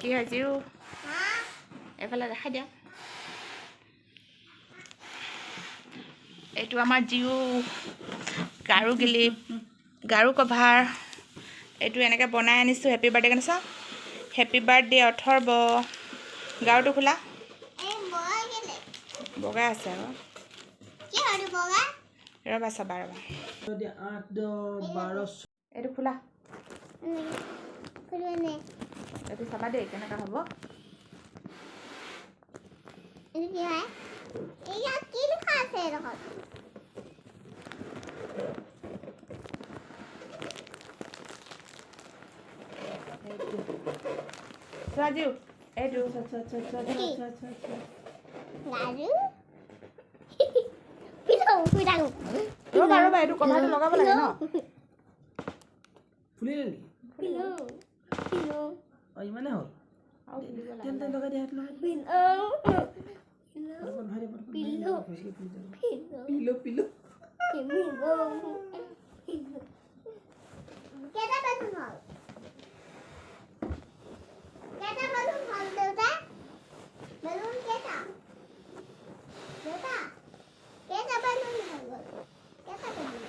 কি হয় জিউ এফালে দেখাই দিয়া এইটো আমাৰ জিউ গাৰু গিলি গাৰু কভাৰ এইটো এনেকৈ বনাই আনিছোঁ হেপী বাৰ্থডে কাৰণে চাওঁ হেপী বাৰ্থডে অথৰ্ব গাৰুটো খোলা বগা আছে আকৌ ৰ'বা চাবা ৰ'বা এইটো খোলা এইটো চাবা দেই কেনেকুৱা হ'ব Raju, Edu. Raju. Pillow. Roba, Edu, kau ada logam lagi no? Pillow. Oh, gimana hol? Tentang loga dia hati loga. Pillow. Kita balloon hall. Kita balloon hall deita. Balloon kita. Deita. Kita balloon hall. Kita balloon.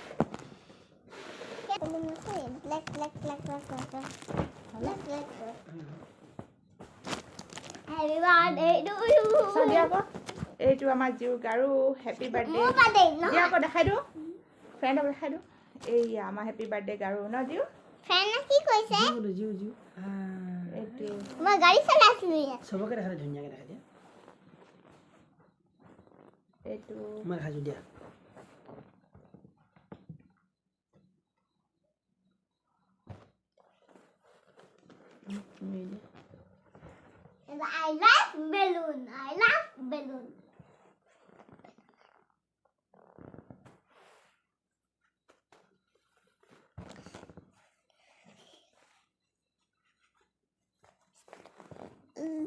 Kita balloon apa? Black. Happy birthday to you. Sadia apa? Itu ama jiu garu happy birthday. Mau birthday no? Dia apa dekai du? Friend apa dekai du? Ama happy birthday garu no jiu? Friend কি কৈছে? জিউ Itu. মই গাড়ী চলাইছিলো ইয়াত। সবকে দেখা ধুনীয়াকে দেখা দিয়া Itu. মই খাজু দিয়া I love balloon.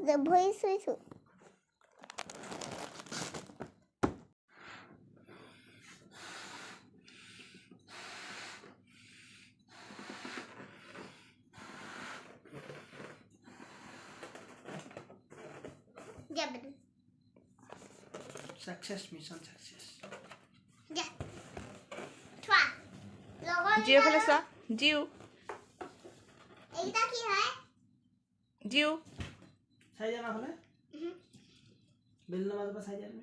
The voice is mission success Jiu apa lesa? Jiu. এইটা কি হয়? Jiu. সাই জানা হলে বেলনা বাজবা সাই জানা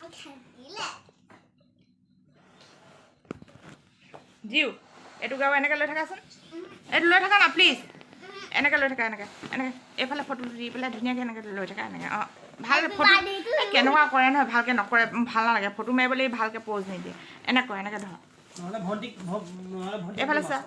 আচ্ছা দিলে Jiu. Itu gawa enaknya lo thakasun. Itu lo thaka na please. Enaknya lo thaka enaknya. Efale photo di pela dunia ke enaknya lo thaka enaknya. ভালকে photo কেনেকুৱা কৰে নহয় ভালকে নকৰে ভাল নালাগে ফটো মাৰিবলৈ ভালকে প'জ নিদিয়ে এনেকৈ ধৰ নহলে ভন্টি এফালে চা